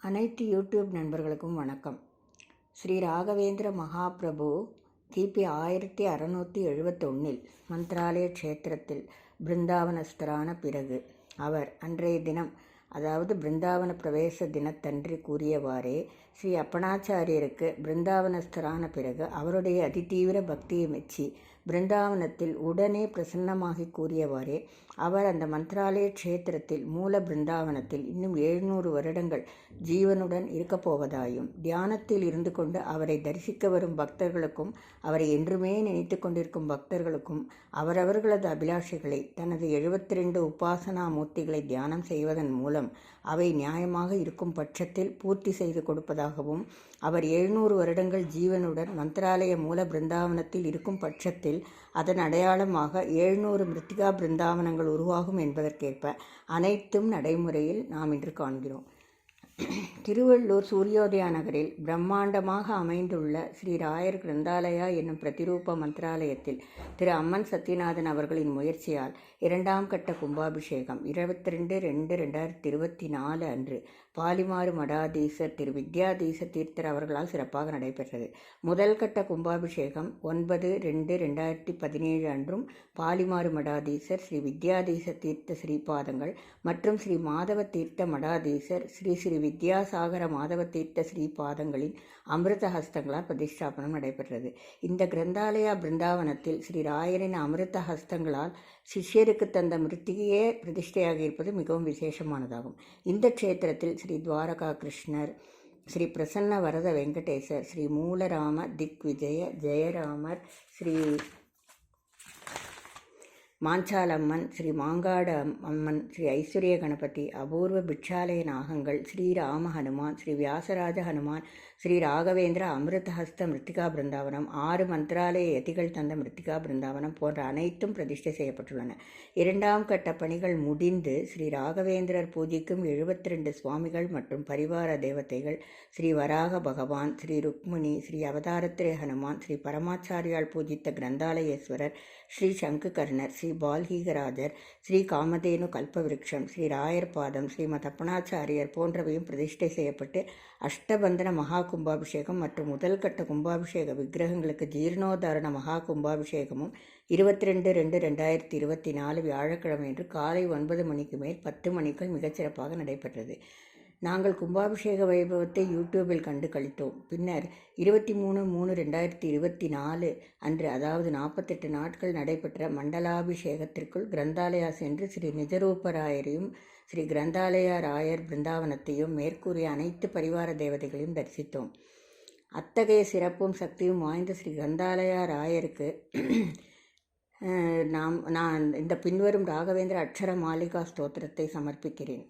அனைத்து யூடியூப் நண்பர்களுக்கும் வணக்கம். ஸ்ரீ ராகவேந்திர மகாபிரபு கிபி 1671 மந்த்ராலய க்ஷேத்திரத்தில் பிருந்தாவனஸ்தரான பிறகு அவர் அன்றைய தினம், அதாவது பிருந்தாவன பிரவேச தினத்தன்று கூறியவாறே, ஸ்ரீ அப்பனாச்சாரியருக்கு பிருந்தாவனஸ்தரான பிறகு அவருடைய அதிதீவிர பக்தியை மெச்சி பிருந்தாவனத்தில் உடனே பிரசன்னமாகி கூறியவாறே, அவர் அந்த மந்த்ராலய க்ஷேத்திரத்தில் மூல பிருந்தாவனத்தில் இன்னும் 700 வருடங்கள் ஜீவனுடன் இருக்கப் போவதாயும், தியானத்தில் இருந்து கொண்டு அவரை தரிசிக்க வரும் பக்தர்களுக்கும் அவரை என்றுமே நினைத்து கொண்டிருக்கும் பக்தர்களுக்கும் அவரவர்களது அபிலாஷைகளை தனது 72 உபாசனா மூர்த்திகளை தியானம் செய்வதன் மூலம் அவை நியாயமாக இருக்கும் பட்சத்தில் பூர்த்தி செய்து கொடுப்பதாகவும், அவர் 700 வருடங்கள் ஜீவனுடன் மந்த்ராலய மூல பிருந்தாவனத்தில் இருக்கும் பட்சத்தில் அதன் அடையாளமாக 700 மிருத்திகா பிருந்தாவனங்கள் உருவாகும் என்பதற்கேற்ப அனைத்தும் நடைமுறையில் நாம் இன்று காண்கிறோம். திருவள்ளூர் சூரியோதயா நகரில் பிரம்மாண்டமாக அமைந்துள்ள ஸ்ரீ ராயர் கிரந்தாலயா என்னும் பிரதிரூப மந்திராலயத்தில் திரு அம்மன் சத்யநாதன் அவர்களின் முயற்சியால் 2ஆம் கட்ட கும்பாபிஷேகம் 22/2/2024 அன்று பாலிமாறு மடாதீசர் திரு வித்யாதீச தீர்த்தர் அவர்களால் சிறப்பாக நடைபெற்றது. முதல் கட்ட கும்பாபிஷேகம் 9/2/2017 அன்றும் பாலிமாறு மடாதீசர் ஸ்ரீ வித்யாதீச தீர்த்த ஸ்ரீபாதங்கள் மற்றும் ஸ்ரீ மாதவ தீர்த்த மடாதீசர் ஸ்ரீ ஸ்ரீ வித்யாசாகர மாதவ தீர்த்த ஸ்ரீபாதங்களின் அமிர்த ஹஸ்தங்களால் பிரதிஷ்டாபனம் நடைபெற்றது. இந்த கிரந்தாலயா பிருந்தாவனத்தில் ஸ்ரீ ராயரின் அமிர்த ஹஸ்தங்களால் சிஷ்யருக்கு தந்த மிருத்திகையே பிரதிஷ்டையாக இருப்பது மிகவும் விசேஷமானதாகும். இந்த க்ஷேத்திரத்தில் ஸ்ரீ துவாரகா கிருஷ்ணர், ஸ்ரீ பிரசன்ன வரத வெங்கடேசர், ஸ்ரீ மூலராம திக் விஜய ஜெயராமர், ஸ்ரீ மாஞ்சாலம்மன், ஸ்ரீ மாங்காடு அம்மன், ஸ்ரீ ஐஸ்வர்ய கணபதி, அபூர்வ பிட்சாலய நாகங்கள், ஸ்ரீராம ஹனுமான், ஸ்ரீ வியாசராஜ ஹனுமான், ஸ்ரீ ராகவேந்திர அமிர்தஹஸ்த மிருத்திகா பிருந்தாவனம், 6 மந்திராலய யதிகள் தந்த மிருத்திகா பிருந்தாவனம் போன்ற அனைத்தும் பிரதிஷ்டை செய்யப்பட்டுள்ளன. 2ஆம் கட்ட பணிகள் முடிந்து ஸ்ரீ ராகவேந்திரர் பூஜிக்கும் 72 சுவாமிகள் மற்றும் பரிவார தேவதைகள், ஸ்ரீ வராக பகவான், ஸ்ரீ ருக்மிணி, ஸ்ரீ அவதாரத்திரே ஹனுமான், ஸ்ரீ பரமாச்சாரியால் பூஜித்த கிரந்தாலயேஸ்வரர், ஸ்ரீ சங்குகர்ணர், ஸ்ரீ பால்கீகராஜர், ஸ்ரீ காமதேனு கல்பவிருக்ஷம், ஸ்ரீ ராயர் பாதம், ஸ்ரீமத் அப்பனாச்சாரியர் போன்றவையும் பிரதிஷ்டை செய்யப்பட்டு அஷ்டபந்தன மகா கும்பாபிஷேகம் மற்றும் முதல் கட்ட கும்பாபிஷேக விக்கிரகங்களுக்கு ஜீர்ணோதாரண மகா கும்பாபிஷேகமும் 22/2/2024 வியாழக்கிழமையன்று காலை 9 மணிக்கு மேல் 10 மணிக்குள் மிகச்சிறப்பாக நடைபெற்றது. நாங்கள் கும்பாபிஷேக வைபவத்தை யூடியூபில் கண்டு கழித்தோம். பின்னர் 23/3/2024 அன்று, அதாவது 48 நாட்கள் நடைபெற்ற மண்டலாபிஷேகத்திற்குள் கிரந்தாலயா சென்று ஸ்ரீ நிஜரூபராயரையும் ஸ்ரீ கிரந்தாலயா ராயர் பிருந்தாவனத்தையும் மேற்கூறிய அனைத்து பரிவார தேவதைகளையும் தரிசித்தோம். அத்தகைய சிறப்பும் சக்தியும் வாய்ந்த ஸ்ரீ கிரந்தாலயா ராயருக்கு நான் இந்த பின்வரும் ராகவேந்திர அக்ஷர மாலிகா ஸ்தோத்திரத்தை சமர்ப்பிக்கிறேன்.